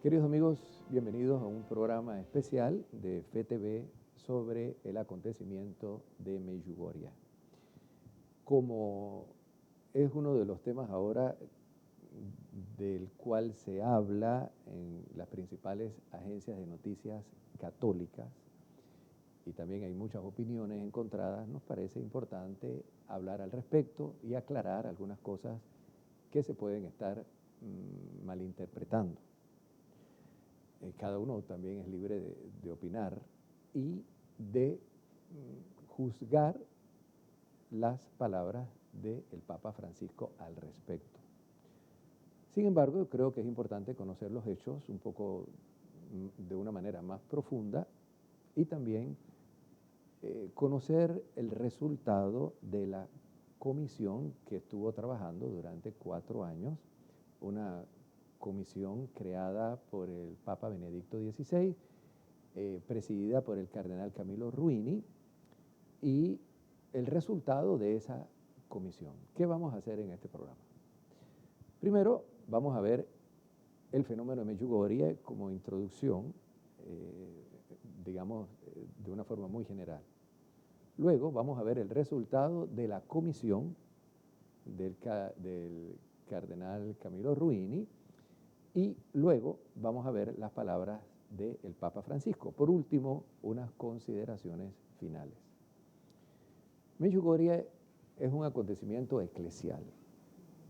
Queridos amigos, bienvenidos a un programa especial de FETV sobre el acontecimiento de Medjugorje. Como es uno de los temas ahora del cual se habla en las principales agencias de noticias católicas, y también hay muchas opiniones encontradas, nos parece importante hablar al respecto y aclarar algunas cosas que se pueden estar malinterpretando. Cada uno también es libre de opinar y de juzgar las palabras del Papa Francisco al respecto. Sin embargo, yo creo que es importante conocer los hechos un poco de una manera más profunda y también conocer el resultado de la comisión que estuvo trabajando durante 4 años, una comisión creada por el Papa Benedicto XVI, presidida por el cardenal Camillo Ruini, y el resultado de esa comisión. ¿Qué vamos a hacer en este programa? Primero, vamos a ver el fenómeno de Medjugorje como introducción, digamos, de una forma muy general. Luego vamos a ver el resultado de la comisión del cardenal Camillo Ruini, y luego vamos a ver las palabras del Papa Francisco. Por último, unas consideraciones finales. Medjugorje es un acontecimiento eclesial.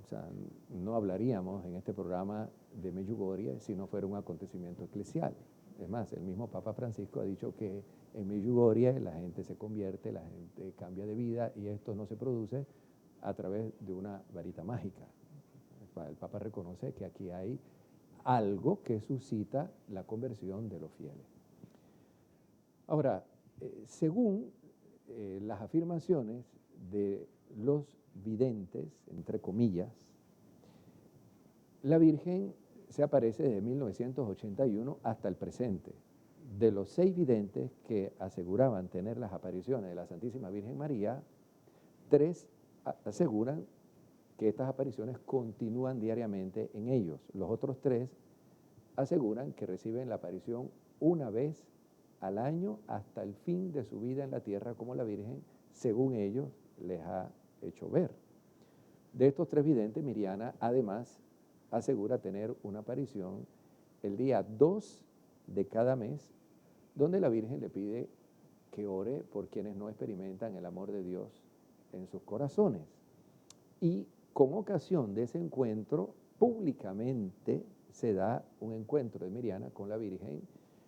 O sea, no hablaríamos en este programa de Medjugorje si no fuera un acontecimiento eclesial. Es más, el mismo Papa Francisco ha dicho que en Medjugorje la gente se convierte, la gente cambia de vida, y esto no se produce a través de una varita mágica. El Papa reconoce que aquí hay algo que suscita la conversión de los fieles. Ahora, según las afirmaciones de los videntes, entre comillas, la Virgen se aparece desde 1981 hasta el presente. De los 6 videntes que aseguraban tener las apariciones de la Santísima Virgen María, 3 aseguran que estas apariciones continúan diariamente en ellos. Los otros 3 aseguran que reciben la aparición una vez al año hasta el fin de su vida en la tierra, como la Virgen, según ellos, les ha hecho ver. De estos 3 videntes, Miriana, además, asegura tener una aparición el día 2 de cada mes, donde la Virgen le pide que ore por quienes no experimentan el amor de Dios en sus corazones. Y con ocasión de ese encuentro, públicamente se da un encuentro de Miriana con la Virgen,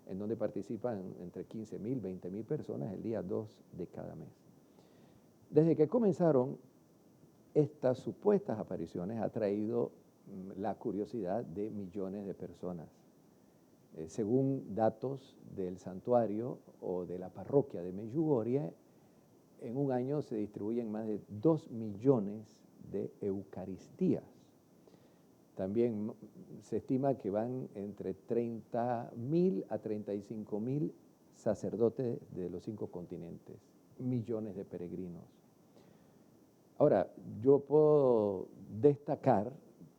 en donde participan entre 15.000, 20.000 personas el día 2 de cada mes. Desde que comenzaron estas supuestas apariciones, ha traído la curiosidad de millones de personas. Según datos del santuario o de la parroquia de Medjugorje, en un año se distribuyen más de 2 millones de eucaristías. También se estima que van entre 30.000 a 35.000 sacerdotes de los 5 continentes, millones de peregrinos. Ahora, yo puedo destacar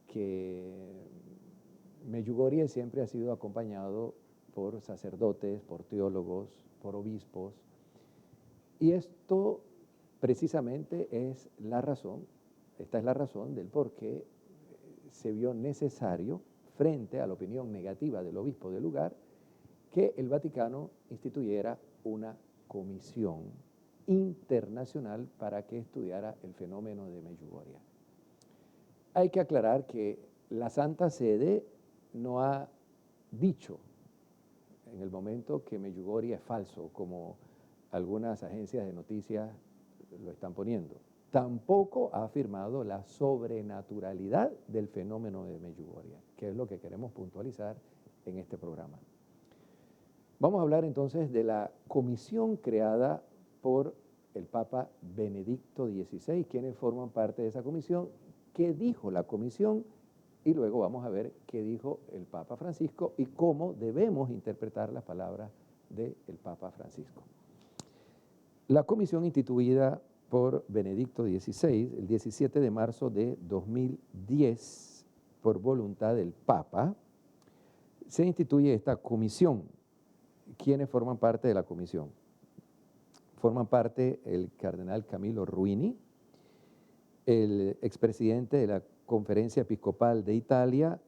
que Medjugorje siempre ha sido acompañado por sacerdotes, por teólogos, por obispos, y esto precisamente es la razón, esta es la razón del por qué se vio necesario, frente a la opinión negativa del obispo del lugar, que el Vaticano instituyera una comisión internacional para que estudiara el fenómeno de Medjugorje. Hay que aclarar que la Santa Sede no ha dicho en el momento que Medjugorje es falso, como algunas agencias de noticias lo están poniendo. Tampoco ha afirmado la sobrenaturalidad del fenómeno de Medjugorje, que es lo que queremos puntualizar en este programa. Vamos a hablar entonces de la comisión creada por el Papa Benedicto XVI, quienes forman parte de esa comisión, qué dijo la comisión, y luego vamos a ver qué dijo el Papa Francisco y cómo debemos interpretar las palabras del Papa Francisco. La comisión instituida por Benedicto XVI el 17 de marzo de 2010 por voluntad del Papa se instituye esta comisión. ¿Quiénes forman parte de la comisión? Forman parte el cardenal Camillo Ruini, el expresidente de la Conferencia Episcopal de Italia,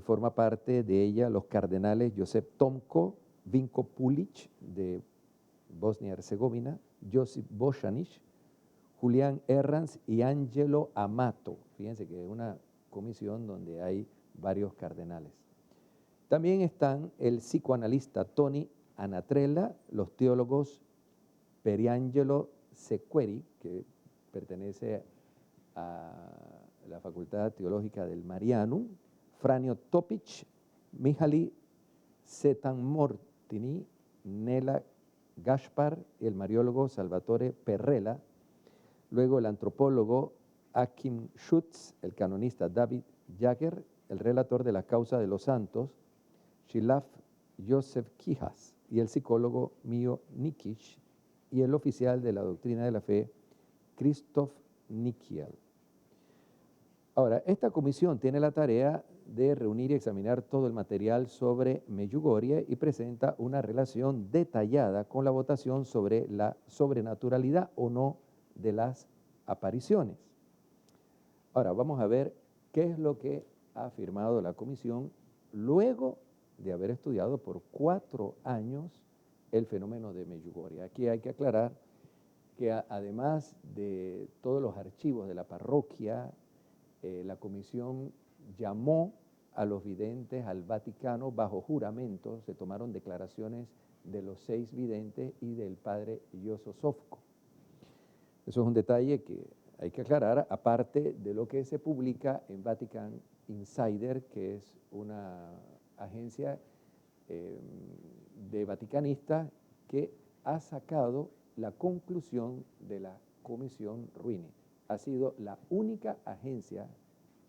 forma parte de ella los cardenales Josep Tomko, Vinko Pulic de Bosnia-Herzegovina, Josip Bosanic, Julián Herranz y Angelo Amato. Fíjense que es una comisión donde hay varios cardenales. También están el psicoanalista Tony Anatrella, los teólogos Periangelo Sequeri, que pertenece a la Facultad Teológica del Marianum, Franjo Topic, Mihaly Csikszentmihalyi, Nela Gaspar y el mariólogo Salvatore Perrella, luego el antropólogo Achim Schutz, el canonista David Jager, el relator de la causa de los santos, Shilaf Joseph Kijas, y el psicólogo Mio Nikic, y el oficial de la doctrina de la fe, Christoph Nikiel. Ahora, esta comisión tiene la tarea de reunir y examinar todo el material sobre Medjugorje y presenta una relación detallada con la votación sobre la sobrenaturalidad o no de las apariciones. Ahora, vamos a ver qué es lo que ha afirmado la comisión luego de haber estudiado por 4 años el fenómeno de Medjugorje. Aquí hay que aclarar que además de todos los archivos de la parroquia, la comisión llamó a los videntes al Vaticano bajo juramento, se tomaron declaraciones de los 6 videntes y del padre Yoso Sofco. Eso es un detalle que hay que aclarar, aparte de lo que se publica en Vatican Insider, que es una agencia de vaticanistas que ha sacado la conclusión de la comisión Ruini. Ha sido la única agencia,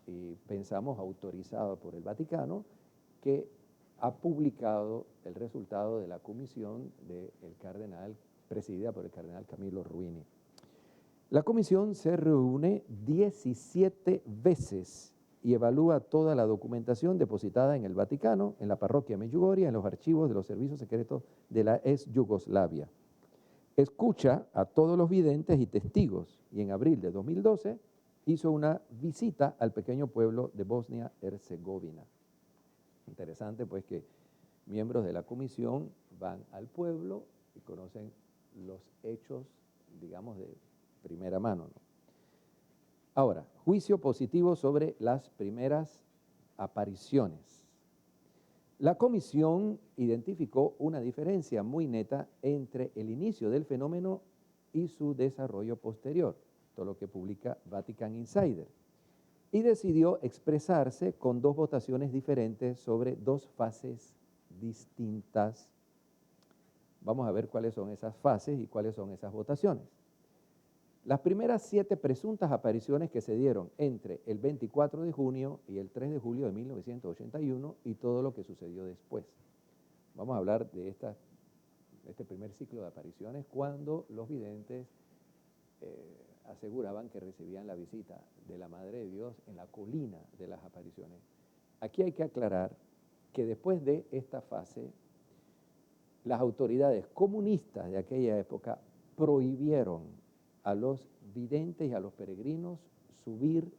y pensamos autorizada por el Vaticano, que ha publicado el resultado de la comisión del cardenal, presidida por el cardenal Camillo Ruini. La comisión se reúne 17 veces y evalúa toda la documentación depositada en el Vaticano, en la parroquia Medjugorje, en los archivos de los servicios secretos de la ex Yugoslavia. Escucha a todos los videntes y testigos y en abril de 2012 hizo una visita al pequeño pueblo de Bosnia-Herzegovina. Interesante pues que miembros de la comisión van al pueblo y conocen los hechos, digamos, de primera mano, ¿no? Ahora, juicio positivo sobre las primeras apariciones. La comisión identificó una diferencia muy neta entre el inicio del fenómeno y su desarrollo posterior, todo lo que publica Vatican Insider, y decidió expresarse con 2 votaciones diferentes sobre 2 fases distintas. Vamos a ver cuáles son esas fases y cuáles son esas votaciones. Las primeras 7 presuntas apariciones que se dieron entre el 24 de junio y el 3 de julio de 1981 y todo lo que sucedió después. Vamos a hablar de este primer ciclo de apariciones cuando los videntes aseguraban que recibían la visita de la Madre de Dios en la colina de las apariciones. Aquí hay que aclarar que después de esta fase, las autoridades comunistas de aquella época prohibieron a los videntes y a los peregrinos subir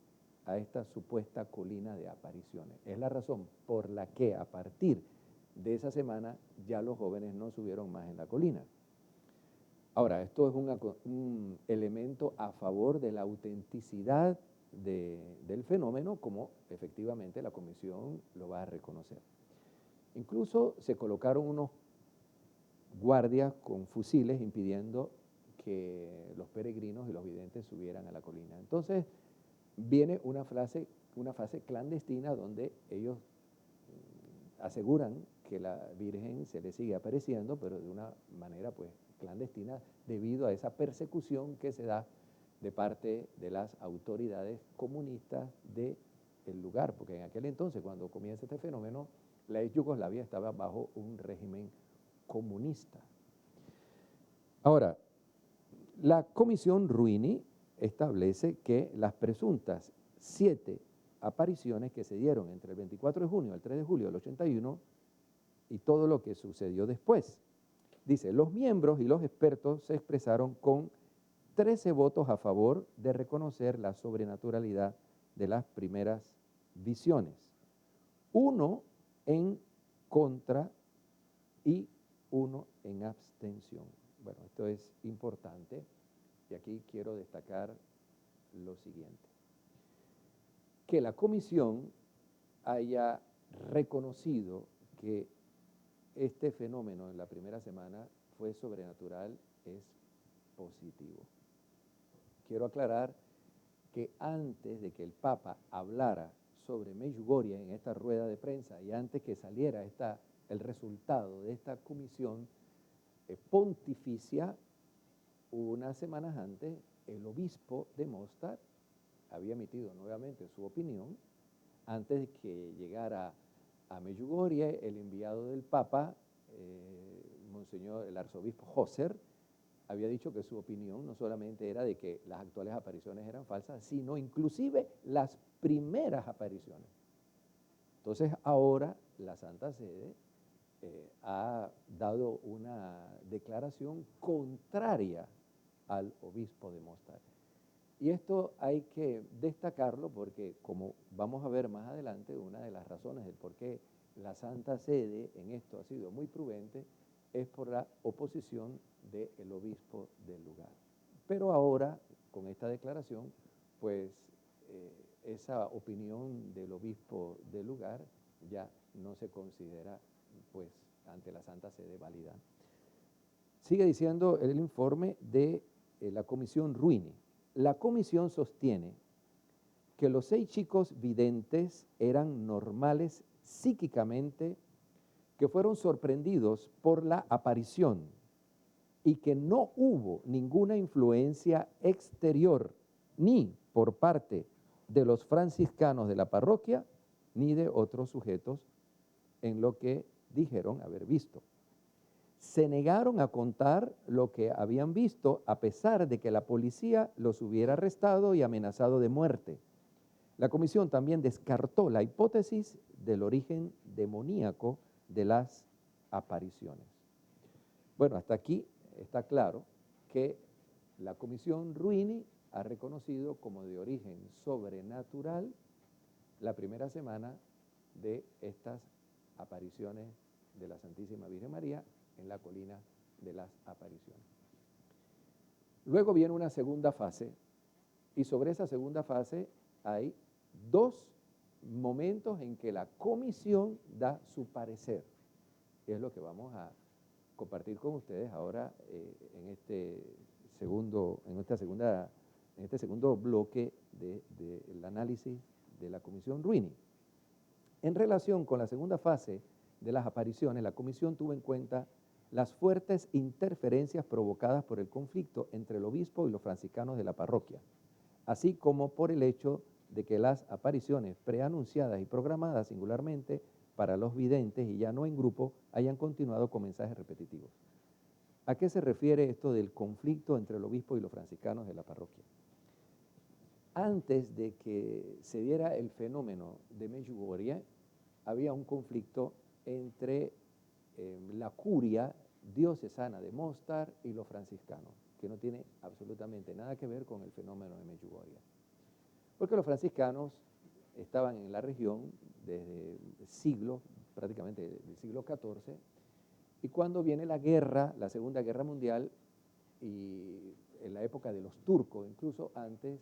a esta supuesta colina de apariciones. Es la razón por la que a partir de esa semana ya los jóvenes no subieron más en la colina. Ahora, esto es un elemento a favor de la autenticidad del fenómeno, como efectivamente la comisión lo va a reconocer. Incluso se colocaron unos guardias con fusiles impidiendo que los peregrinos y los videntes subieran a la colina. Entonces viene una fase clandestina donde ellos aseguran que la Virgen se le sigue apareciendo, pero de una manera pues clandestina debido a esa persecución que se da de parte de las autoridades comunistas del lugar, porque en aquel entonces, cuando comienza este fenómeno, la ex Yugoslavia estaba bajo un régimen comunista. Ahora, la comisión Ruini establece que las presuntas 7 apariciones que se dieron entre el 24 de junio y el 3 de julio del 81 y todo lo que sucedió después. Dice, los miembros y los expertos se expresaron con 13 votos a favor de reconocer la sobrenaturalidad de las primeras visiones, 1 en contra y 1 en abstención. Bueno, esto es importante y aquí quiero destacar lo siguiente. Que la comisión haya reconocido que este fenómeno en la primera semana fue sobrenatural es positivo. Quiero aclarar que antes de que el Papa hablara sobre Medjugorje en esta rueda de prensa y antes que saliera el resultado de esta comisión pontificia, unas semanas antes, el obispo de Mostar había emitido nuevamente su opinión antes de que llegara a Medjugorje el enviado del Papa, Monseñor, el arzobispo Husser, había dicho que su opinión no solamente era de que las actuales apariciones eran falsas, sino inclusive las primeras apariciones. Entonces ahora la Santa Sede ha dado una declaración contraria al obispo de Mostar. Y esto hay que destacarlo porque, como vamos a ver más adelante, una de las razones del por qué la Santa Sede en esto ha sido muy prudente es por la oposición del obispo del lugar. Pero ahora, con esta declaración, pues esa opinión del obispo del lugar ya no se considera, pues, ante la Santa Sede válida. Sigue diciendo el informe de la Comisión Ruini. La comisión sostiene que los 6 chicos videntes eran normales psíquicamente, que fueron sorprendidos por la aparición y que no hubo ninguna influencia exterior ni por parte de los franciscanos de la parroquia ni de otros sujetos en lo que dijeron haber visto. Se negaron a contar lo que habían visto a pesar de que la policía los hubiera arrestado y amenazado de muerte. La comisión también descartó la hipótesis del origen demoníaco de las apariciones. Bueno, hasta aquí está claro que la comisión Ruini ha reconocido como de origen sobrenatural la primera semana de estas apariciones de la Santísima Virgen María en la colina de las apariciones. Luego viene una segunda fase y sobre esa segunda fase hay 2 momentos en que la comisión da su parecer. Es lo que vamos a compartir con ustedes ahora en este segundo bloque del análisis de la comisión Ruini. En relación con la segunda fase de las apariciones, la comisión tuvo en cuenta las fuertes interferencias provocadas por el conflicto entre el obispo y los franciscanos de la parroquia, así como por el hecho de que las apariciones preanunciadas y programadas singularmente para los videntes y ya no en grupo hayan continuado con mensajes repetitivos. ¿A qué se refiere esto del conflicto entre el obispo y los franciscanos de la parroquia? Antes de que se diera el fenómeno de Medjugorje, había un conflicto entre la curia diocesana de Mostar y los franciscanos, que no tiene absolutamente nada que ver con el fenómeno de Medjugorje. Porque los franciscanos estaban en la región desde siglos, prácticamente del siglo XIV, y cuando viene la guerra, la Segunda Guerra Mundial, y en la época de los turcos, incluso antes,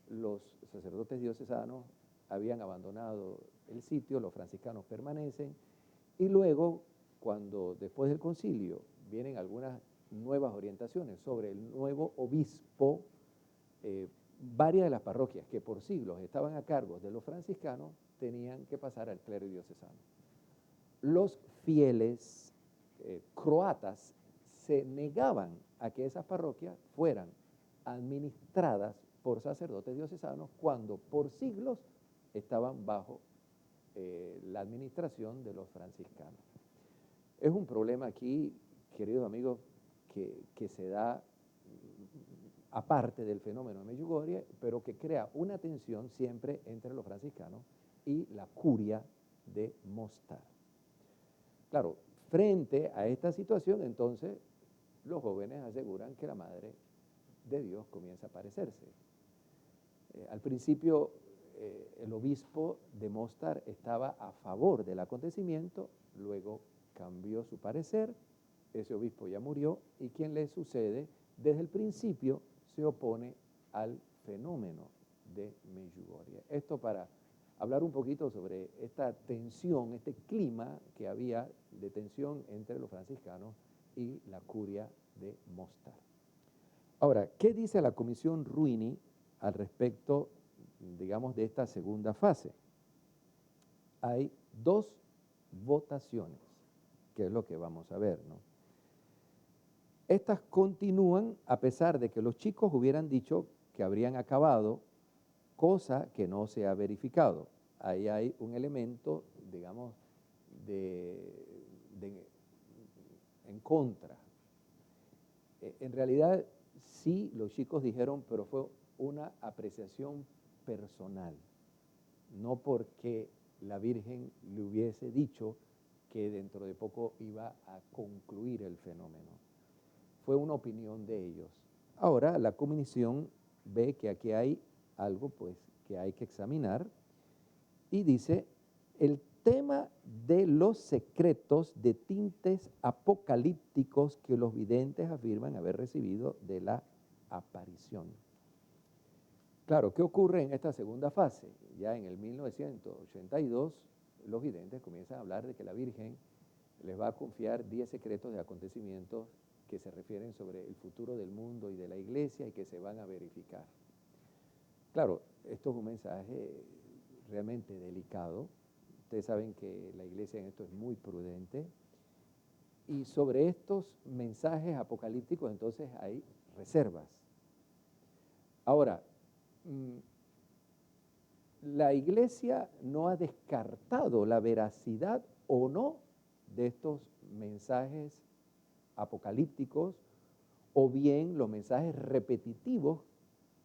los sacerdotes diocesanos habían abandonado el sitio, los franciscanos permanecen, y luego, cuando después del concilio vienen algunas nuevas orientaciones sobre el nuevo obispo, varias de las parroquias que por siglos estaban a cargo de los franciscanos tenían que pasar al clero diocesano. Los fieles croatas se negaban a que esas parroquias fueran administradas por sacerdotes diocesanos cuando por siglos estaban bajo la administración de los franciscanos. Es un problema aquí, queridos amigos, que se da aparte del fenómeno de Medjugorje, pero que crea una tensión siempre entre los franciscanos y la curia de Mostar. Claro, frente a esta situación, entonces, los jóvenes aseguran que la Madre de Dios comienza a aparecerse. Al principio, el obispo de Mostar estaba a favor del acontecimiento, luego cambió su parecer, ese obispo ya murió, y quien le sucede, desde el principio se opone al fenómeno de Medjugorje. Esto para hablar un poquito sobre esta tensión, este clima que había de tensión entre los franciscanos y la curia de Mostar. Ahora, ¿qué dice la Comisión Ruini al respecto, digamos, de esta segunda fase? Hay dos votaciones, que es lo que vamos a ver, ¿no? Estas continúan a pesar de que los chicos hubieran dicho que habrían acabado, cosa que no se ha verificado. Ahí hay un elemento, digamos, en contra. En realidad, sí, los chicos dijeron, pero fue una apreciación personal, no porque la Virgen le hubiese dicho que dentro de poco iba a concluir el fenómeno. Fue una opinión de ellos. Ahora, la comisión ve que aquí hay algo pues, que hay que examinar y dice, el tema de los secretos de tintes apocalípticos que los videntes afirman haber recibido de la aparición. Claro, ¿qué ocurre en esta segunda fase? Ya en el 1982, los videntes comienzan a hablar de que la Virgen les va a confiar 10 secretos de acontecimientos que se refieren sobre el futuro del mundo y de la iglesia y que se van a verificar. Claro, esto es un mensaje realmente delicado. Ustedes saben que la iglesia en esto es muy prudente. Y sobre estos mensajes apocalípticos entonces hay reservas. Ahora, la iglesia no ha descartado la veracidad o no de estos mensajes apocalípticos o bien los mensajes repetitivos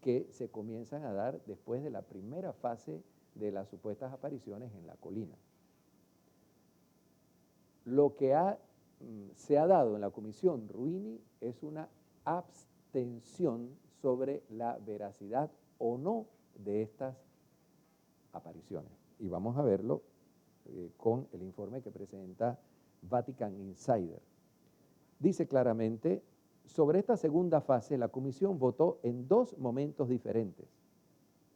que se comienzan a dar después de la primera fase de las supuestas apariciones en la colina. Lo que se ha dado en la Comisión Ruini es una abstención sobre la veracidad o no de estas apariciones. Y vamos a verlo con el informe que presenta Vatican Insider. Dice claramente, sobre esta segunda fase la comisión votó en dos momentos diferentes.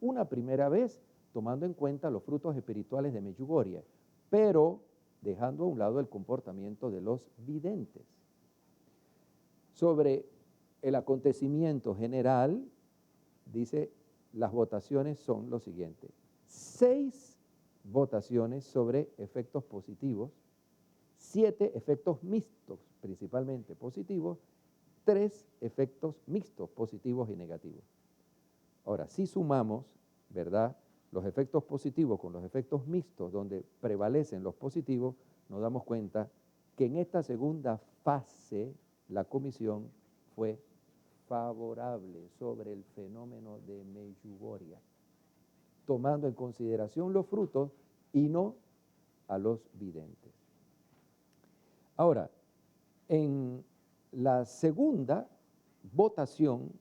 Una primera vez tomando en cuenta los frutos espirituales de Medjugorje, pero dejando a un lado el comportamiento de los videntes. Sobre el acontecimiento general, dice, las votaciones son lo siguiente. 6 votaciones sobre efectos positivos, 7 efectos mixtos, principalmente positivos, 3 efectos mixtos, positivos y negativos. Ahora, si sumamos, ¿verdad?, los efectos positivos con los efectos mixtos, donde prevalecen los positivos, nos damos cuenta que en esta segunda fase la comisión fue favorable sobre el fenómeno de Medjugorje, tomando en consideración los frutos y no a los videntes. Ahora, en la segunda votación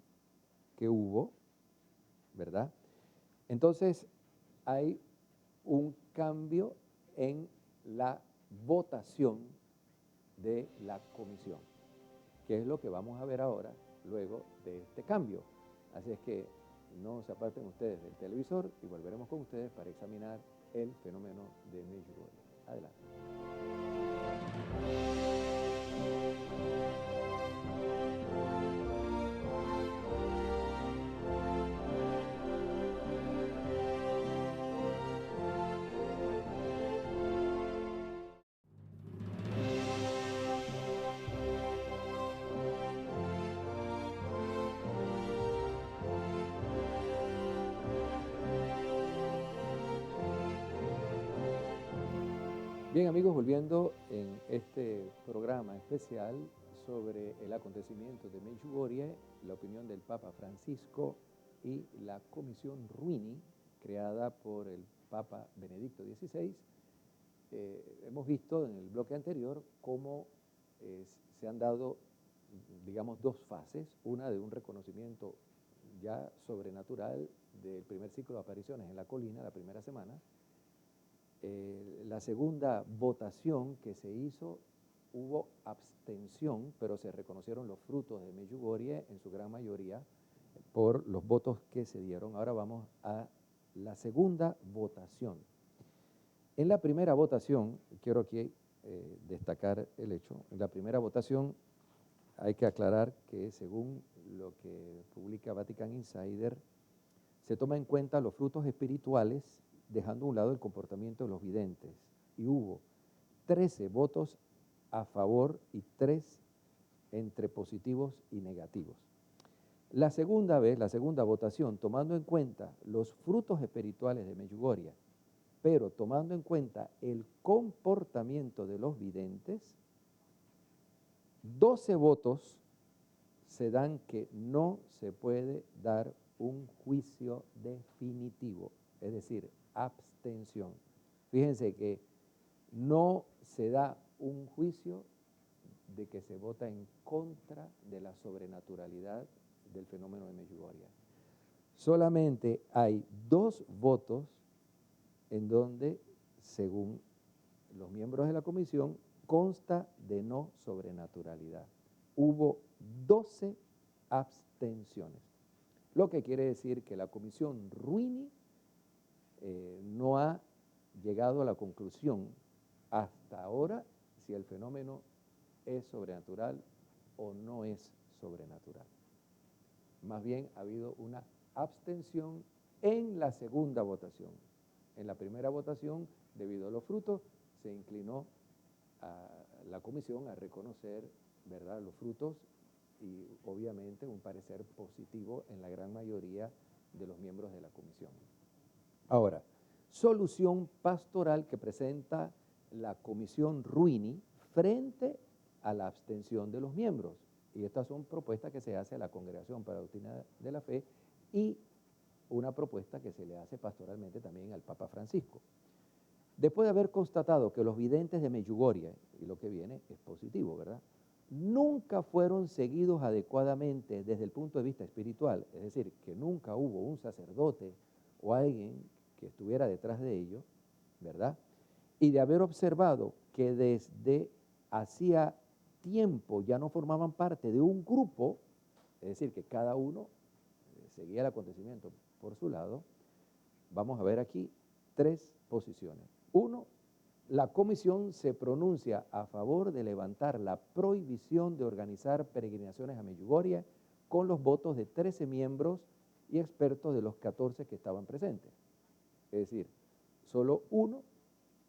que hubo, ¿verdad?, entonces hay un cambio en la votación de la comisión, que es lo que vamos a ver ahora, luego de este cambio. Así es que no se aparten ustedes del televisor y volveremos con ustedes para examinar el fenómeno de Medjugorje. Adelante. Bien, amigos, volviendo en este programa especial sobre el acontecimiento de Medjugorje, la opinión del Papa Francisco y la Comisión Ruini, creada por el Papa Benedicto XVI, hemos visto en el bloque anterior cómo se han dado, digamos, dos fases, una de un reconocimiento ya sobrenatural del primer ciclo de apariciones en la colina, la primera semana. La segunda votación que se hizo, hubo abstención, pero se reconocieron los frutos de Medjugorje en su gran mayoría por los votos que se dieron. Ahora vamos a la segunda votación. En la primera votación, quiero aquí destacar el hecho, en la primera votación hay que aclarar que según lo que publica Vatican Insider, se toma en cuenta los frutos espirituales, dejando a un lado el comportamiento de los videntes. Y hubo 13 votos a favor y 3 entre positivos y negativos. La segunda vez, la segunda votación, tomando en cuenta los frutos espirituales de Medjugorje, pero tomando en cuenta el comportamiento de los videntes, 12 votos se dan que no se puede dar un juicio definitivo, es decir, abstención. Fíjense que no se da un juicio de que se vota en contra de la sobrenaturalidad del fenómeno de Medjugorje. Solamente hay 2 votos en donde, según los miembros de la comisión, consta de no sobrenaturalidad. Hubo 12 abstenciones, lo que quiere decir que la comisión Ruini no ha llegado a la conclusión hasta ahora si el fenómeno es sobrenatural o no es sobrenatural. Más bien ha habido una abstención en la segunda votación. En la primera votación, debido a los frutos, se inclinó a la comisión a reconocer, ¿verdad?, los frutos y obviamente un parecer positivo en la gran mayoría de los miembros de la comisión. Ahora, solución pastoral que presenta la comisión Ruini frente a la abstención de los miembros. Y estas son propuestas que se hace a la Congregación para la Doctrina de la Fe y una propuesta que se le hace pastoralmente también al Papa Francisco. Después de haber constatado que los videntes de Medjugorje, y lo que viene es positivo, ¿verdad?, nunca fueron seguidos adecuadamente desde el punto de vista espiritual, es decir, que nunca hubo un sacerdote o alguien que estuviera detrás de ellos, ¿verdad?, y de haber observado que desde hacía tiempo ya no formaban parte de un grupo, es decir, que cada uno seguía el acontecimiento por su lado, vamos a ver aquí 3 posiciones. 1, la comisión se pronuncia a favor de levantar la prohibición de organizar peregrinaciones a Medjugorje con los votos de 13 miembros y expertos de los 14 que estaban presentes. Es decir, solo 1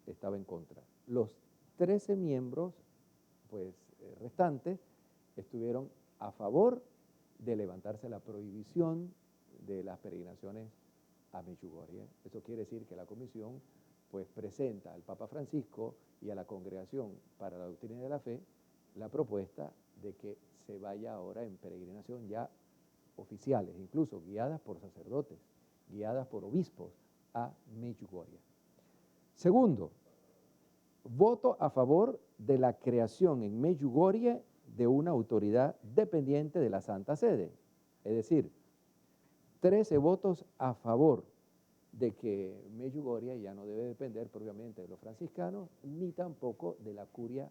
estaba en contra. Los 13 miembros restantes estuvieron a favor de levantarse la prohibición de las peregrinaciones a Medjugorje. Eso quiere decir que la comisión presenta al Papa Francisco y a la Congregación para la Doctrina de la Fe la propuesta de que se vaya ahora en peregrinación ya oficiales, incluso guiadas por sacerdotes, guiadas por obispos a Medjugorje. Segundo, voto a favor de la creación en Medjugorje de una autoridad dependiente de la Santa Sede. Es decir, 13 votos a favor de que Medjugorje ya no debe depender propiamente de los franciscanos, ni tampoco de la curia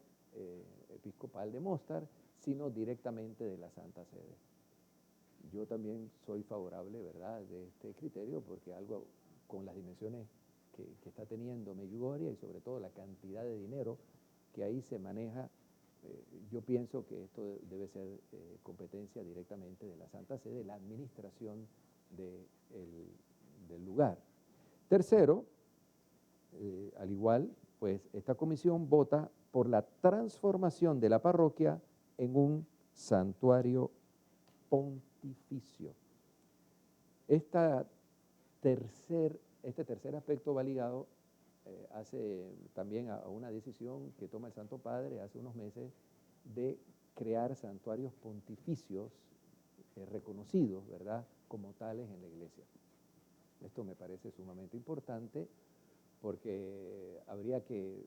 episcopal de Mostar, sino directamente de la Santa Sede. Yo también soy favorable, ¿verdad?, de este criterio, porque algo con las dimensiones que está teniendo Medjugorje y sobre todo la cantidad de dinero que ahí se maneja, yo pienso que esto debe ser competencia directamente de la Santa Sede, la administración del lugar. Tercero, al igual, esta comisión vota por la transformación de la parroquia en un santuario pontificio. Este tercer aspecto va ligado hace también a una decisión que toma el Santo Padre hace unos meses de crear santuarios pontificios reconocidos, ¿verdad?, como tales en la Iglesia. Esto me parece sumamente importante porque habría que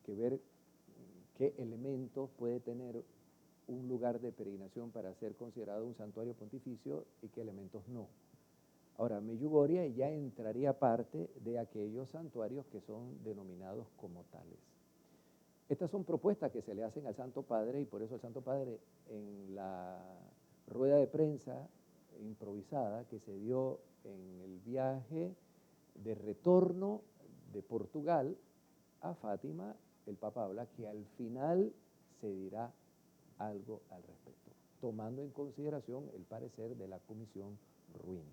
ver qué elementos puede tener un lugar de peregrinación para ser considerado un santuario pontificio y qué elementos no. Ahora, Medjugorje ya entraría parte de aquellos santuarios que son denominados como tales. Estas son propuestas que se le hacen al Santo Padre y por eso el Santo Padre en la rueda de prensa improvisada que se dio en el viaje de retorno de Portugal a Fátima, el Papa habla que al final se dirá algo al respecto, tomando en consideración el parecer de la Comisión Ruini.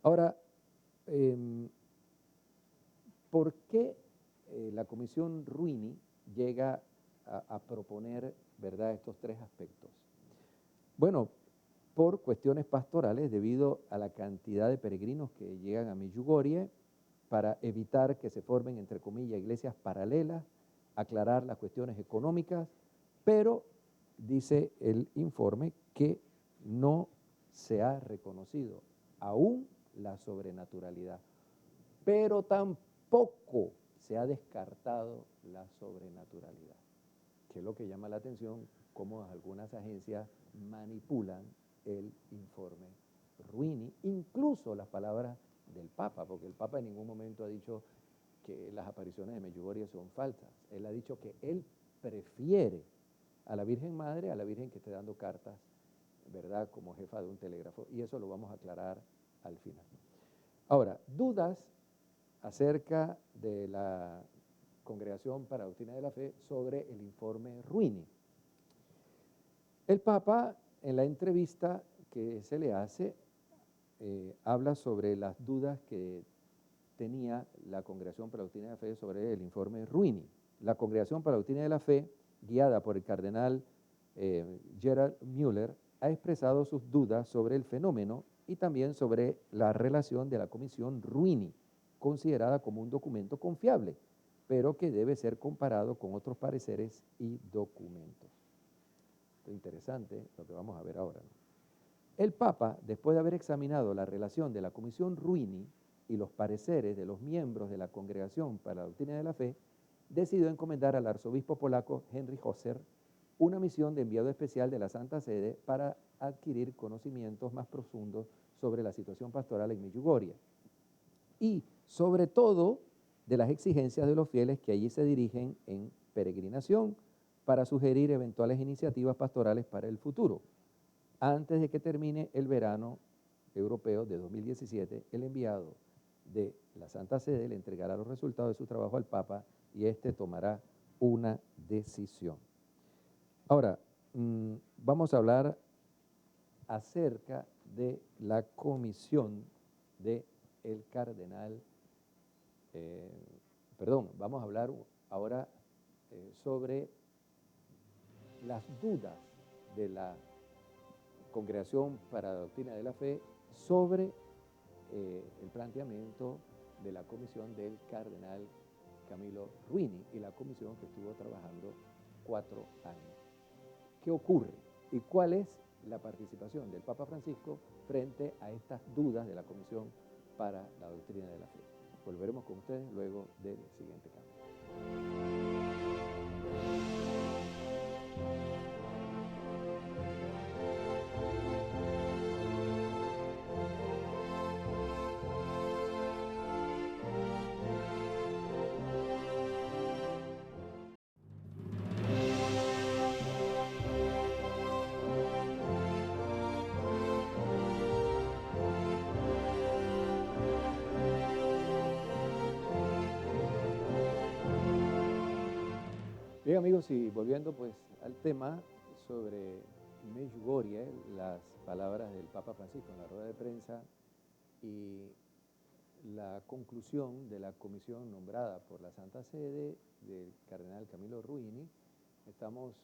Ahora, ¿por qué la Comisión Ruini llega a proponer, ¿verdad?, estos tres aspectos? Bueno, por cuestiones pastorales, debido a la cantidad de peregrinos que llegan a Medjugorje, para evitar que se formen, entre comillas, iglesias paralelas, aclarar las cuestiones económicas, pero dice el informe que no se ha reconocido aún la sobrenaturalidad, pero tampoco se ha descartado la sobrenaturalidad, que es lo que llama la atención, cómo algunas agencias manipulan el informe Ruini, incluso las palabras del Papa, porque el Papa en ningún momento ha dicho que las apariciones de Medjugorje son falsas. Él ha dicho que él prefiere a la Virgen Madre, a la Virgen que esté dando cartas, ¿verdad?, como jefa de un telégrafo, y eso lo vamos a aclarar al final. Ahora, dudas acerca de la Congregación para la Doctrina de la Fe sobre el informe Ruini. El Papa, en la entrevista que se le hace, habla sobre las dudas que tenía la Congregación para la Doctrina de la Fe sobre el informe Ruini. La Congregación para la Doctrina de la Fe, guiada por el cardenal Gerhard Müller, ha expresado sus dudas sobre el fenómeno y también sobre la relación de la Comisión Ruini, considerada como un documento confiable, pero que debe ser comparado con otros pareceres y documentos. Esto es interesante lo que vamos a ver ahora, ¿no? El Papa, después de haber examinado la relación de la Comisión Ruini y los pareceres de los miembros de la Congregación para la Doctrina de la Fe, decidió encomendar al arzobispo polaco Henry Hauser una misión de enviado especial de la Santa Sede para adquirir conocimientos más profundos sobre la situación pastoral en Medjugorje y, sobre todo, de las exigencias de los fieles que allí se dirigen en peregrinación para sugerir eventuales iniciativas pastorales para el futuro. Antes de que termine el verano europeo de 2017, el enviado de la Santa Sede le entregará los resultados de su trabajo al Papa y éste tomará una decisión. Ahora, vamos a hablar acerca de la comisión del cardenal, vamos a hablar ahora sobre las dudas de la Congregación para la Doctrina de la Fe sobre el planteamiento de la comisión del cardenal Camilo Ruini y la comisión que estuvo trabajando 4 años. ¿Qué ocurre y cuál es la participación del Papa Francisco frente a estas dudas de la Comisión para la Doctrina de la Fe? Volveremos con ustedes luego del siguiente cambio. Bien, amigos, y volviendo pues al tema sobre Medjugorje, las palabras del Papa Francisco en la rueda de prensa y la conclusión de la comisión nombrada por la Santa Sede del cardenal Camilo Ruini, estamos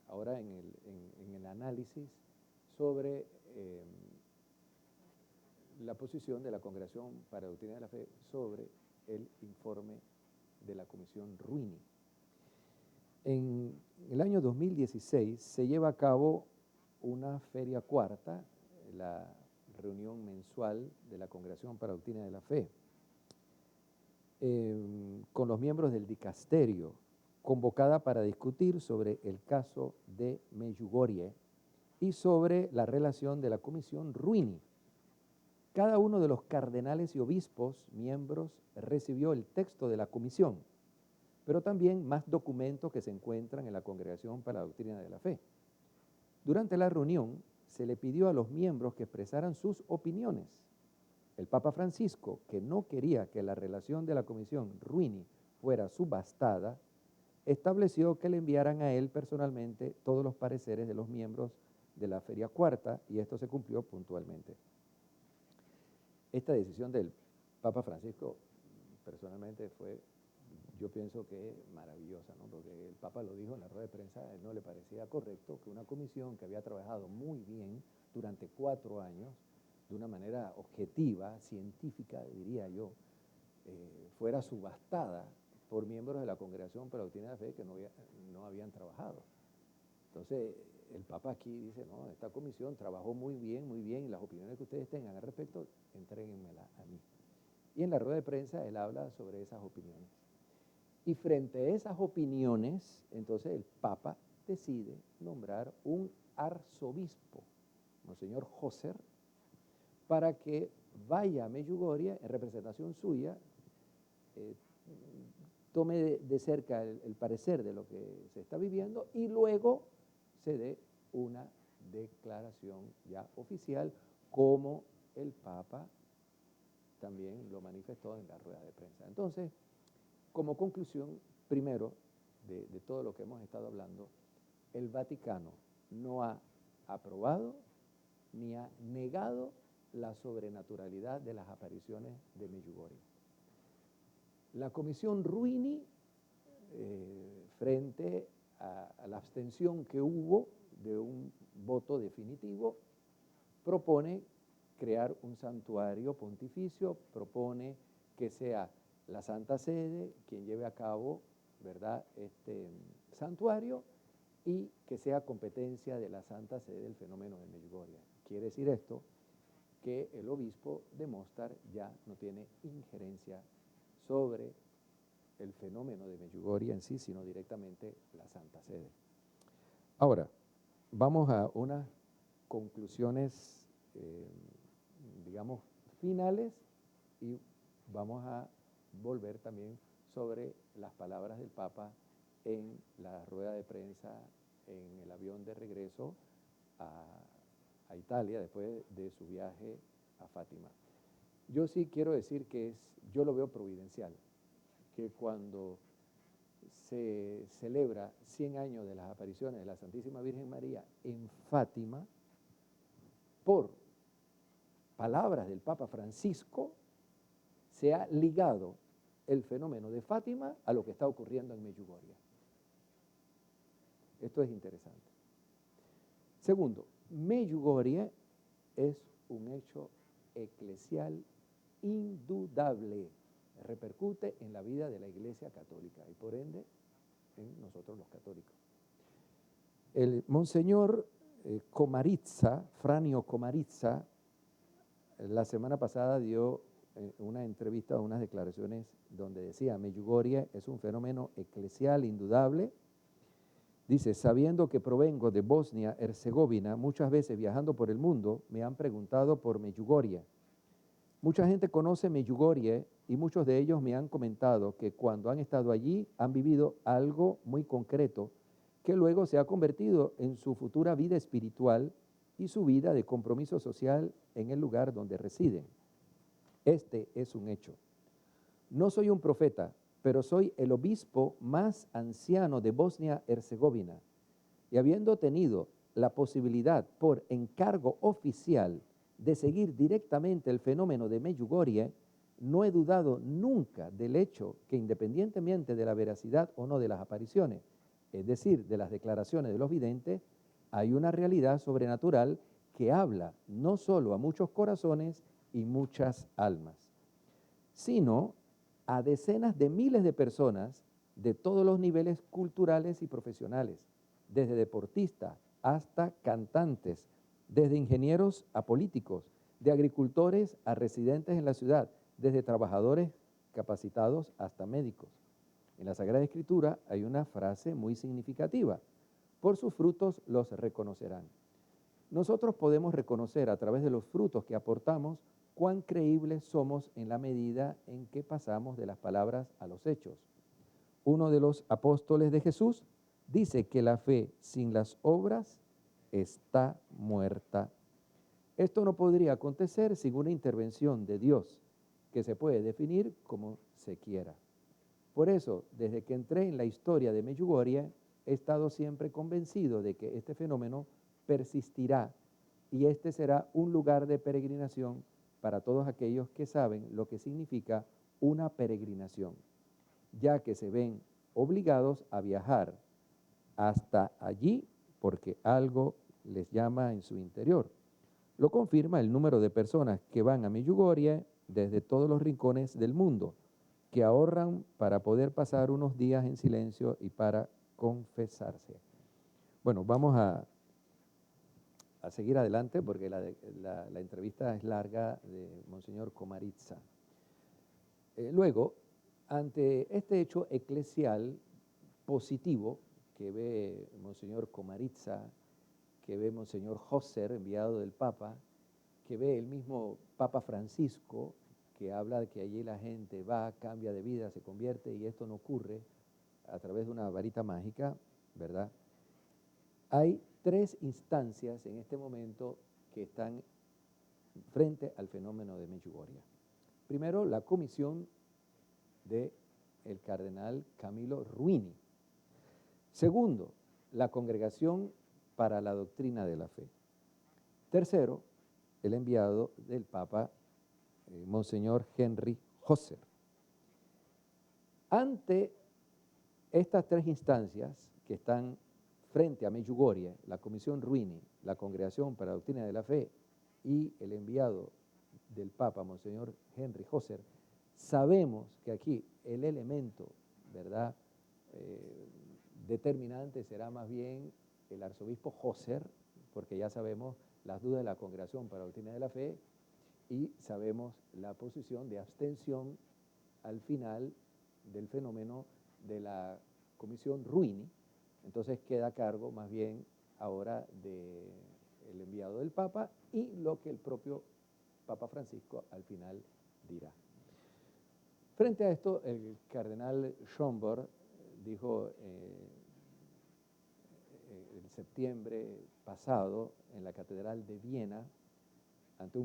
ahora en el análisis sobre la posición de la Congregación para la Doctrina de la Fe sobre el informe de la comisión Ruini. En el año 2016 se lleva a cabo una feria cuarta, la reunión mensual de la Congregación para la Doctrina de la Fe. con los miembros del dicasterio, convocada para discutir sobre el caso de Medjugorje y sobre la relación de la Comisión Ruini. Cada uno de los cardenales y obispos miembros recibió el texto de la comisión, pero también más documentos que se encuentran en la Congregación para la Doctrina de la Fe. Durante la reunión se le pidió a los miembros que expresaran sus opiniones. El Papa Francisco, que no quería que la relación de la Comisión Ruini fuera subastada, estableció que le enviaran a él personalmente todos los pareceres de los miembros de la Feria Cuarta, y esto se cumplió puntualmente. Esta decisión del Papa Francisco, personalmente, fue, yo pienso que maravillosa, ¿no? Porque el Papa lo dijo en la rueda de prensa, a él no le parecía correcto que una comisión que había trabajado muy bien durante 4 años, de una manera objetiva, científica, diría yo, fuera subastada por miembros de la Congregación para la Doctrina de la Fe que no habían trabajado. Entonces, el Papa aquí dice, no, esta comisión trabajó muy bien, y las opiniones que ustedes tengan al respecto, entréguenmelas a mí. Y en la rueda de prensa él habla sobre esas opiniones. Y frente a esas opiniones, entonces el Papa decide nombrar un arzobispo, Monseñor Husser, para que vaya a Medjugorje en representación suya, tome de cerca el parecer de lo que se está viviendo y luego se dé una declaración ya oficial, como el Papa también lo manifestó en la rueda de prensa. Entonces, como conclusión, primero, de todo lo que hemos estado hablando, el Vaticano no ha aprobado ni ha negado la sobrenaturalidad de las apariciones de Medjugorje. La Comisión Ruini, frente a la abstención que hubo de un voto definitivo, propone crear un santuario pontificio, propone que sea la Santa Sede quien lleve a cabo, ¿verdad?, este santuario, y que sea competencia de la Santa Sede el fenómeno de Medjugorje. Quiere decir esto que el obispo de Mostar ya no tiene injerencia sobre el fenómeno de Medjugorje en sí, sino directamente la Santa Sede. Ahora, vamos a unas conclusiones, digamos, finales, y vamos a volver también sobre las palabras del Papa en la rueda de prensa en el avión de regreso a Italia después de su viaje a Fátima. Yo sí quiero decir que yo lo veo providencial, que cuando se celebra 100 años de las apariciones de la Santísima Virgen María en Fátima, por palabras del Papa Francisco, se ha ligado el fenómeno de Fátima a lo que está ocurriendo en Medjugorje. Esto es interesante. Segundo, Medjugorje es un hecho eclesial indudable, repercute en la vida de la Iglesia Católica y por ende en nosotros los católicos. El Monseñor Comariza, Franio Comariza, la semana pasada dio una entrevista, unas declaraciones donde decía: Medjugorje es un fenómeno eclesial indudable. Dice: sabiendo que provengo de Bosnia-Herzegovina, muchas veces viajando por el mundo me han preguntado por Medjugorje. Mucha gente conoce Medjugorje y muchos de ellos me han comentado que cuando han estado allí han vivido algo muy concreto que luego se ha convertido en su futura vida espiritual y su vida de compromiso social en el lugar donde residen. Este es un hecho. No soy un profeta, pero soy el obispo más anciano de Bosnia-Herzegovina, y habiendo tenido la posibilidad por encargo oficial de seguir directamente el fenómeno de Medjugorje, no he dudado nunca del hecho que, independientemente de la veracidad o no de las apariciones, es decir, de las declaraciones de los videntes, hay una realidad sobrenatural que habla no solo a muchos corazones y muchas almas, sino a decenas de miles de personas de todos los niveles culturales y profesionales, desde deportistas hasta cantantes, desde ingenieros a políticos, de agricultores a residentes en la ciudad, desde trabajadores discapacitados hasta médicos. En la Sagrada Escritura hay una frase muy significativa: por sus frutos los reconocerán. Nosotros podemos reconocer a través de los frutos que aportamos cuán creíbles somos en la medida en que pasamos de las palabras a los hechos. Uno de los apóstoles de Jesús dice que la fe sin las obras está muerta. Esto no podría acontecer sin una intervención de Dios, que se puede definir como se quiera. Por eso, desde que entré en la historia de Medjugorje, he estado siempre convencido de que este fenómeno persistirá y este será un lugar de peregrinación para todos aquellos que saben lo que significa una peregrinación, ya que se ven obligados a viajar hasta allí porque algo les llama en su interior. Lo confirma el número de personas que van a Medjugorje desde todos los rincones del mundo, que ahorran para poder pasar unos días en silencio y para confesarse. Bueno, vamos a seguir adelante porque la entrevista es larga de Monseñor Comariza. Luego, ante este hecho eclesial positivo que ve Monseñor Comariza, que ve Monseñor Husser, enviado del Papa, que ve el mismo Papa Francisco, que habla de que allí la gente va, cambia de vida, se convierte, y esto no ocurre a través de una varita mágica, ¿verdad? Hay tres instancias en este momento que están frente al fenómeno de Medjugorje. Primero, la comisión del cardenal Camilo Ruini. Segundo, la Congregación para la Doctrina de la Fe. Tercero, el enviado del Papa, Monseñor Henry Husser. Ante estas tres instancias que están frente a Medjugorje, la Comisión Ruini, la Congregación para la Doctrina de la Fe y el enviado del Papa, Monseñor Henry Husser, sabemos que aquí el elemento, ¿verdad?, determinante será más bien el arzobispo Husser, porque ya sabemos las dudas de la Congregación para la Doctrina de la Fe y sabemos la posición de abstención al final del fenómeno de la Comisión Ruini. Entonces queda a cargo más bien ahora del enviado del Papa y lo que el propio Papa Francisco al final dirá. Frente a esto, el cardenal Schönborn dijo en septiembre pasado en la Catedral de Viena, ante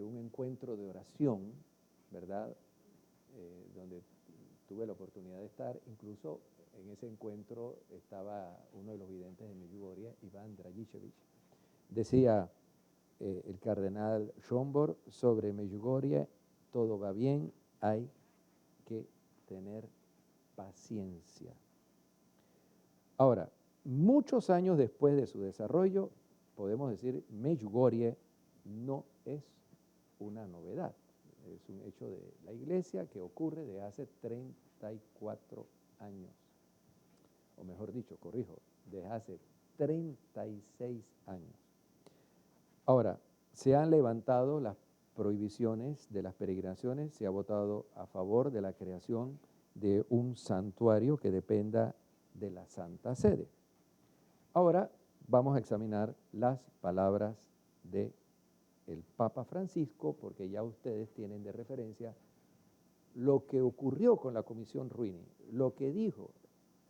un encuentro de oración, ¿verdad?, donde tuve la oportunidad de estar. Incluso en ese encuentro estaba uno de los videntes de Medjugorje, Iván Dragicevic. Decía el cardenal Schönborn sobre Medjugorje: todo va bien, hay que tener paciencia. Ahora, muchos años después de su desarrollo, podemos decir Medjugorje no es una novedad. Es un hecho de la Iglesia que ocurre de hace 34 años. O mejor dicho, corrijo, desde hace 36 años. Ahora, se han levantado las prohibiciones de las peregrinaciones, se ha votado a favor de la creación de un santuario que dependa de la Santa Sede. Ahora vamos a examinar las palabras de el Papa Francisco, porque ya ustedes tienen de referencia lo que ocurrió con la Comisión Ruini, lo que dijo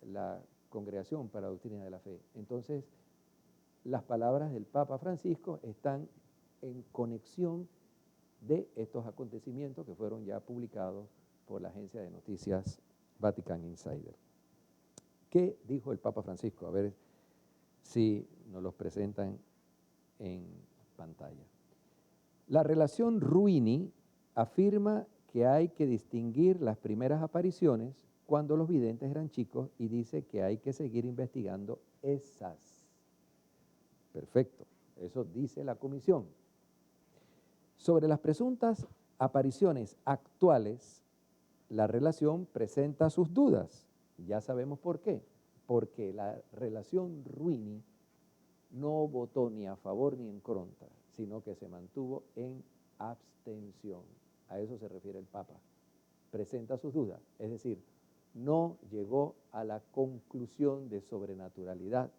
la Congregación para la Doctrina de la Fe. Entonces, las palabras del Papa Francisco están en conexión de estos acontecimientos que fueron ya publicados por la agencia de noticias Vatican Insider. ¿Qué dijo el Papa Francisco? A ver si nos los presentan en pantalla. La relación Ruini afirma que hay que distinguir las primeras apariciones cuando los videntes eran chicos y dice que hay que seguir investigando esas. Perfecto, eso dice la comisión. Sobre las presuntas apariciones actuales, la relación presenta sus dudas. Ya sabemos por qué. Porque la relación Ruini no votó ni a favor ni en contra, sino que se mantuvo en abstención. A eso se refiere el Papa. presenta sus dudas. Es decir, no llegó a la conclusión de sobrenaturalidad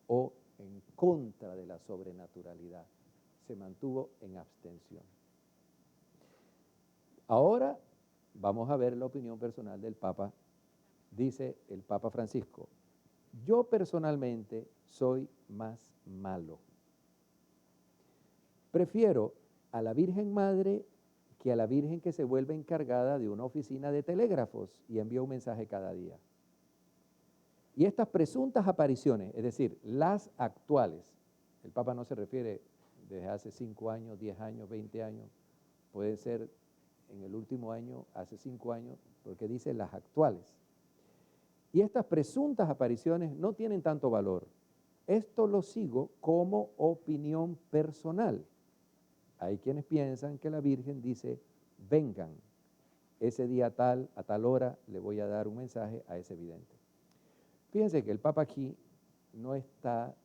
o en contra de la sobrenaturalidad. Se mantuvo en abstención. Ahora vamos a ver la opinión personal del Papa. Dice el Papa Francisco: yo personalmente soy más malo. Prefiero a la Virgen Madre que a la Virgen que se vuelve encargada de una oficina de telégrafos y envía un mensaje cada día. Y estas presuntas apariciones, es decir, las actuales, el Papa no se refiere desde hace 5 años, 10 años, 20 años, puede ser en el último año, hace 5 años, porque dice las actuales. Y estas presuntas apariciones no tienen tanto valor. Esto lo sigo como opinión personal. Hay quienes piensan que la Virgen dice: vengan, ese día tal, a tal hora, le voy a dar un mensaje a ese vidente. Fíjense que el Papa aquí no está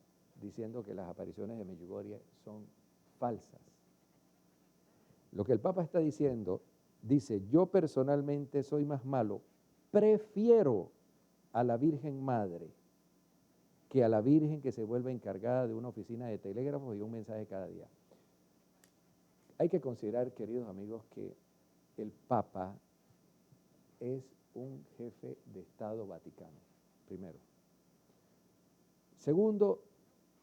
diciendo que las apariciones de Medjugorje son falsas. Lo que el Papa está diciendo, dice: yo personalmente soy más malo, prefiero a la Virgen Madre que a la Virgen que se vuelve encargada de una oficina de telégrafos y un mensaje cada día. Hay que considerar, queridos amigos, que el Papa es un jefe de Estado Vaticano, primero. Segundo,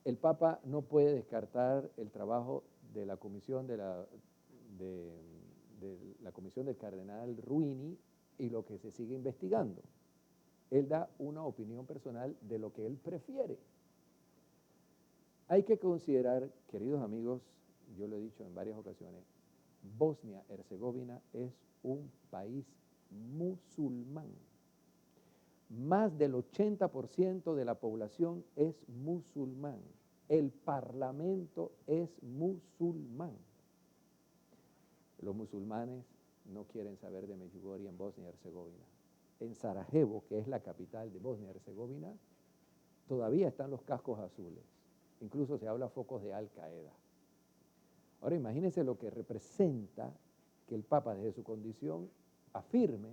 el Papa no puede descartar el trabajo de la comisión de la comisión del cardenal Ruini y lo que se sigue investigando. Él da una opinión personal de lo que él prefiere. Hay que considerar, queridos amigos, yo lo he dicho en varias ocasiones, Bosnia-Herzegovina es un país musulmán. Más del 80% de la población es musulmán. El parlamento es musulmán. Los musulmanes no quieren saber de Medjugorje en Bosnia-Herzegovina. En Sarajevo, que es la capital de Bosnia-Herzegovina, todavía están los cascos azules. Incluso se habla focos de Al-Qaeda. Ahora imagínense lo que representa que el Papa desde su condición afirme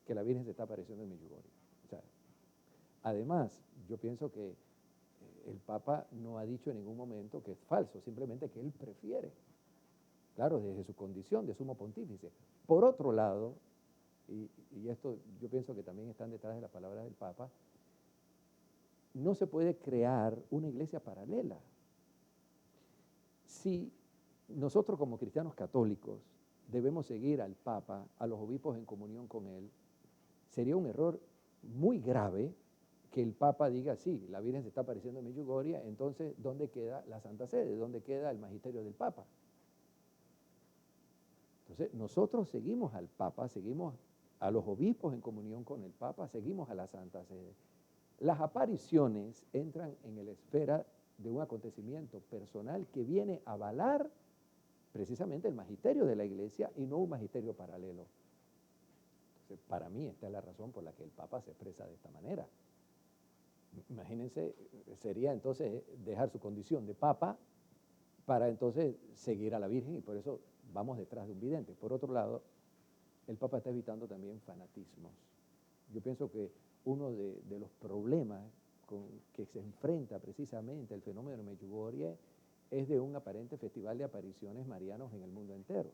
que la Virgen se está apareciendo en Medjugorje. O sea, además, yo pienso que el Papa no ha dicho en ningún momento que es falso, simplemente que él prefiere. Claro, desde su condición de sumo pontífice. Por otro lado, y esto yo pienso que también están detrás de las palabras del Papa, no se puede crear una iglesia paralela. Si nosotros como cristianos católicos debemos seguir al Papa, a los obispos en comunión con él, sería un error muy grave que el Papa diga: sí, la Virgen se está apareciendo en Medjugorje, entonces ¿dónde queda la Santa Sede? ¿Dónde queda el magisterio del Papa? Entonces nosotros seguimos al Papa, seguimos a los obispos en comunión con el Papa, seguimos a la Santa Sede. Las apariciones entran en la esfera de un acontecimiento personal que viene a avalar precisamente el magisterio de la Iglesia y no un magisterio paralelo. Entonces, para mí esta es la razón por la que el Papa se expresa de esta manera. Imagínense, sería entonces dejar su condición de Papa para entonces seguir a la Virgen, y por eso vamos detrás de un vidente. Por otro lado, el Papa está evitando también fanatismos. Yo pienso que uno de los problemas con que se enfrenta precisamente el fenómeno de Medjugorje es de un aparente festival de apariciones marianos en el mundo entero.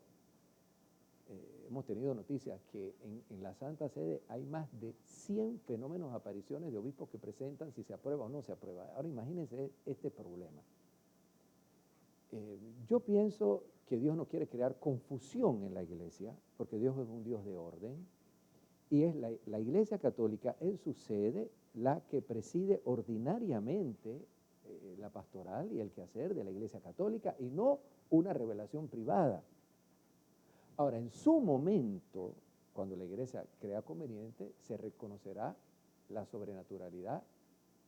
Hemos tenido noticias que en la Santa Sede hay más de 100 fenómenos de apariciones de obispos que presentan si se aprueba o no se aprueba. Ahora imagínense este problema. Yo pienso que Dios no quiere crear confusión en la iglesia, porque Dios es un Dios de orden, y es la Iglesia Católica en su sede la que preside ordinariamente la pastoral y el quehacer de la Iglesia Católica, y no una revelación privada. Ahora, en su momento, cuando la Iglesia crea conveniente, se reconocerá la sobrenaturalidad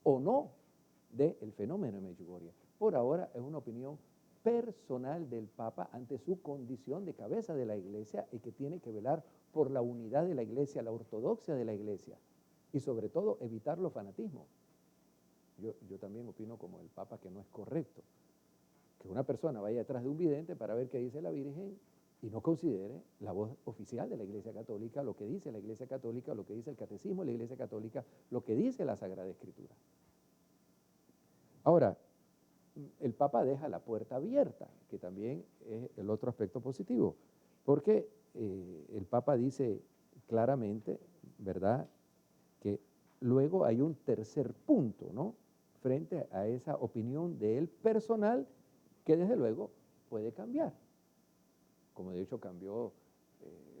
o no del fenómeno de Medjugorje. Por ahora es una opinión personal del Papa ante su condición de cabeza de la Iglesia y que tiene que velar por la unidad de la Iglesia, la ortodoxia de la Iglesia y sobre todo evitar los fanatismos. Yo también opino como el Papa que no es correcto que una persona vaya detrás de un vidente para ver qué dice la Virgen y no considere la voz oficial de la Iglesia Católica, lo que dice la Iglesia Católica, lo que dice el Catecismo de la Iglesia Católica, lo que dice la Sagrada Escritura. Ahora, el Papa deja la puerta abierta, que también es el otro aspecto positivo, porque el Papa dice claramente, ¿verdad?, que luego hay un tercer punto, ¿no?, frente a esa opinión de él personal, que desde luego puede cambiar. Como de hecho cambió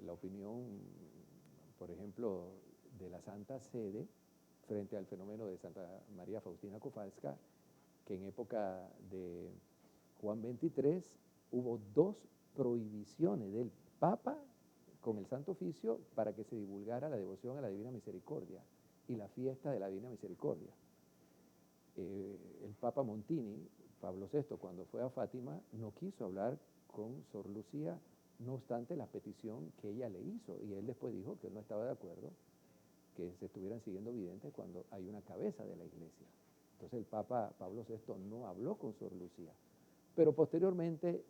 la opinión, por ejemplo, de la Santa Sede frente al fenómeno de Santa María Faustina Kowalska, que en época de Juan XXIII hubo 2 prohibiciones del Papa con el Santo Oficio para que se divulgara la devoción a la Divina Misericordia y la fiesta de la Divina Misericordia. El Papa Montini, Pablo VI, cuando fue a Fátima, no quiso hablar con Sor Lucía, no obstante la petición que ella le hizo, y él después dijo que él no estaba de acuerdo que se estuvieran siguiendo videntes cuando hay una cabeza de la Iglesia. Entonces el Papa Pablo VI no habló con Sor Lucía, pero posteriormente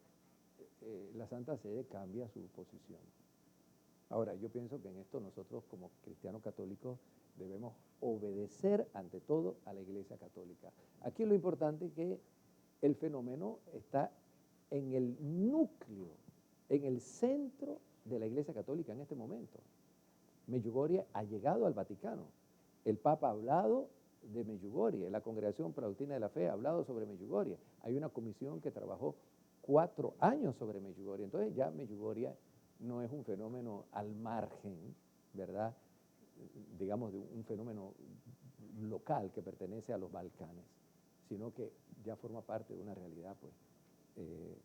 la Santa Sede cambia su posición. Ahora, yo pienso que en esto nosotros como cristianos católicos debemos obedecer ante todo a la Iglesia Católica. Aquí lo importante es que el fenómeno está en el núcleo, en el centro de la Iglesia Católica en este momento. Medjugorje ha llegado al Vaticano. El Papa ha hablado de Medjugorje, la Congregación para la Doctrina de la Fe ha hablado sobre Medjugorje. Hay una comisión que trabajó 4 años sobre Medjugorje. Entonces ya Medjugorje no es un fenómeno al margen, ¿verdad?, digamos, de un fenómeno local que pertenece a los Balcanes, sino que ya forma parte de una realidad, pues,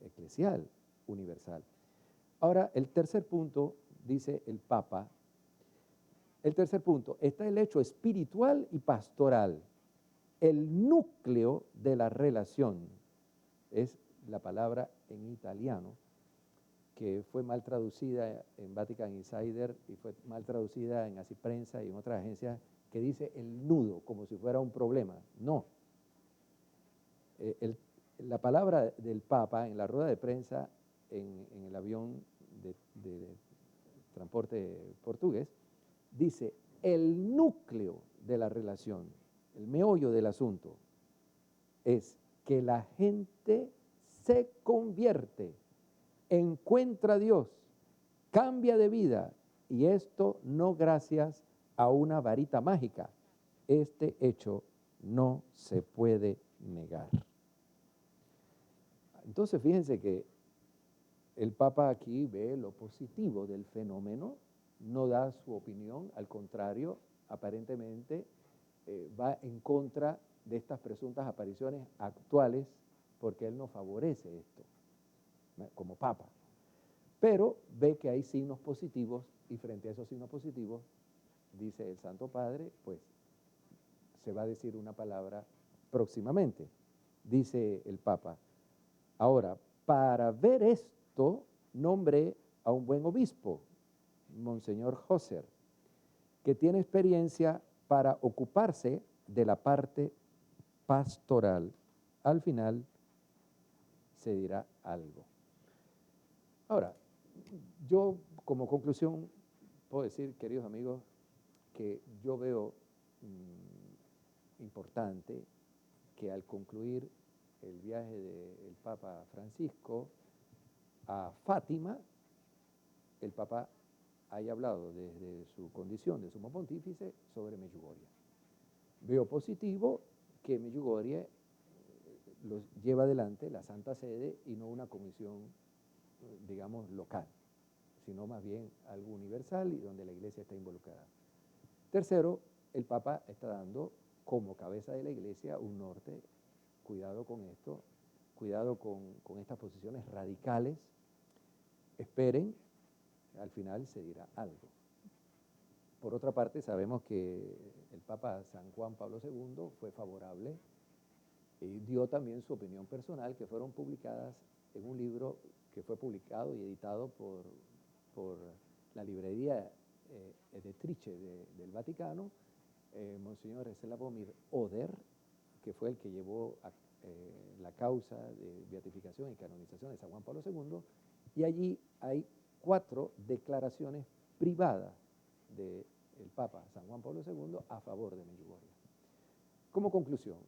eclesial, universal. Ahora, el tercer punto, dice el Papa, el tercer punto, está el hecho espiritual y pastoral, el núcleo de la relación, es la palabra en italiano, que fue mal traducida en Vatican Insider y fue mal traducida en Así Prensa y en otras agencias, que dice el nudo, como si fuera un problema. No. La palabra del Papa en la rueda de prensa en el avión de transporte portugués, dice el núcleo de la relación, el meollo del asunto, es que la gente se convierte, encuentra a Dios, cambia de vida, y esto no gracias a una varita mágica. Este hecho no se puede negar. Entonces fíjense que el Papa aquí ve lo positivo del fenómeno, no da su opinión, al contrario, aparentemente va en contra de estas presuntas apariciones actuales porque él no favorece esto como Papa. Pero ve que hay signos positivos y frente a esos signos positivos, dice el Santo Padre, pues se va a decir una palabra próximamente. Dice el Papa, ahora, para ver esto, nombré a un buen obispo, Monseñor Husser, que tiene experiencia para ocuparse de la parte pastoral. Al final se dirá algo. Ahora, yo como conclusión puedo decir, queridos amigos, que yo veo importante que al concluir el viaje del Papa Francisco a Fátima, el Papa haya hablado desde su condición de sumo pontífice sobre Medjugorje. Veo positivo que Medjugorje los lleva adelante la Santa Sede y no una comisión, digamos, local, sino más bien algo universal y donde la Iglesia está involucrada. Tercero, el Papa está dando como cabeza de la Iglesia un norte. Cuidado con esto, cuidado con estas posiciones radicales. Esperen, al final se dirá algo. Por otra parte, sabemos que el Papa San Juan Pablo II fue favorable y dio también su opinión personal, que fueron publicadas en un libro que fue publicado y editado por la librería Editrice del Vaticano, Monseñor Slavomir Oder, que fue el que llevó la causa de beatificación y canonización de San Juan Pablo II, Y allí hay 4 declaraciones privadas del Papa San Juan Pablo II a favor de Medjugorje. Como conclusión,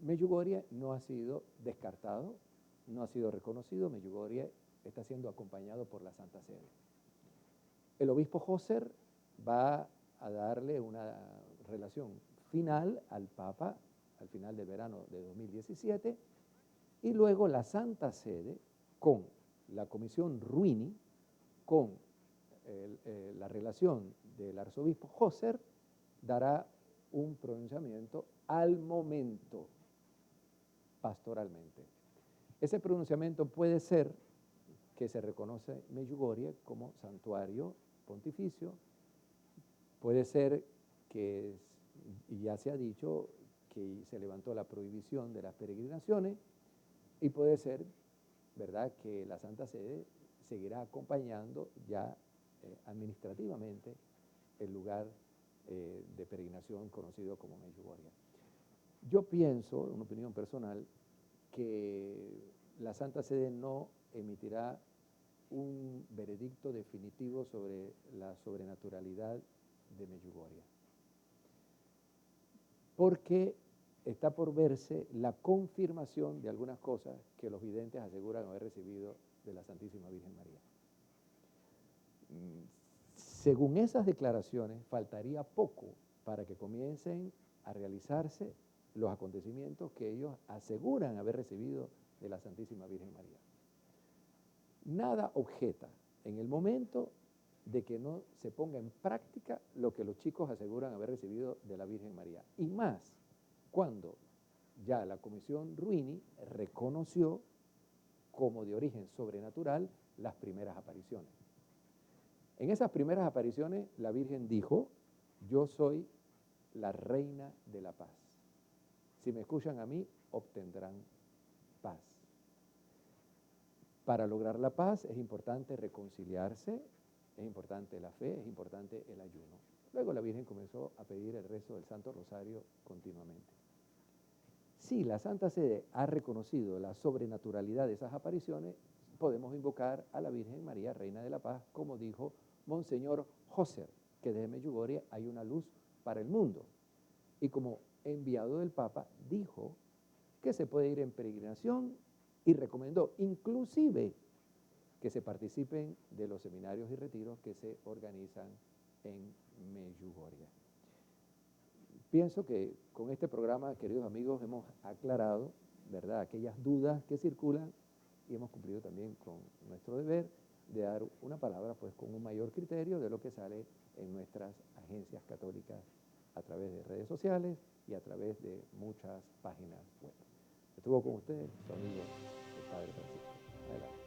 Medjugorje no ha sido descartado, no ha sido reconocido, Medjugorje está siendo acompañado por la Santa Sede. El obispo Husser va a darle una relación final al Papa al final del verano de 2017 y luego la Santa Sede con la Comisión Ruini, con la relación del arzobispo Husser, dará un pronunciamiento al momento pastoralmente. Ese pronunciamiento puede ser que se reconoce Medjugorje como santuario pontificio, puede ser que, y ya se ha dicho, que se levantó la prohibición de las peregrinaciones, y puede ser, ¿verdad?, que la Santa Sede seguirá acompañando ya administrativamente el lugar de peregrinación conocido como Medjugorje. Yo pienso, en una opinión personal, que la Santa Sede no emitirá un veredicto definitivo sobre la sobrenaturalidad de Medjugorje, porque está por verse la confirmación de algunas cosas que los videntes aseguran haber recibido de la Santísima Virgen María. Según esas declaraciones, faltaría poco para que comiencen a realizarse los acontecimientos que ellos aseguran haber recibido de la Santísima Virgen María. Nada objeta en el momento de que no se ponga en práctica lo que los chicos aseguran haber recibido de la Virgen María. Y más cuando ya la Comisión Ruini reconoció como de origen sobrenatural las primeras apariciones. En esas primeras apariciones la Virgen dijo: yo soy la reina de la paz. Si me escuchan a mí, obtendrán paz. Para lograr la paz es importante reconciliarse, es importante la fe, es importante el ayuno. Luego la Virgen comenzó a pedir el rezo del Santo Rosario continuamente. Si la Santa Sede ha reconocido la sobrenaturalidad de esas apariciones, podemos invocar a la Virgen María, Reina de la Paz, como dijo Monseñor Husser, que desde Medjugorje hay una luz para el mundo. Y como enviado del Papa, dijo que se puede ir en peregrinación y recomendó inclusive que se participen de los seminarios y retiros que se organizan en Medjugorje. Pienso que con este programa, queridos amigos, hemos aclarado, ¿verdad?, aquellas dudas que circulan y hemos cumplido también con nuestro deber de dar una palabra pues con un mayor criterio de lo que sale en nuestras agencias católicas a través de redes sociales y a través de muchas páginas web. Estuvo con ustedes su amigo el Padre Francisco. Adelante.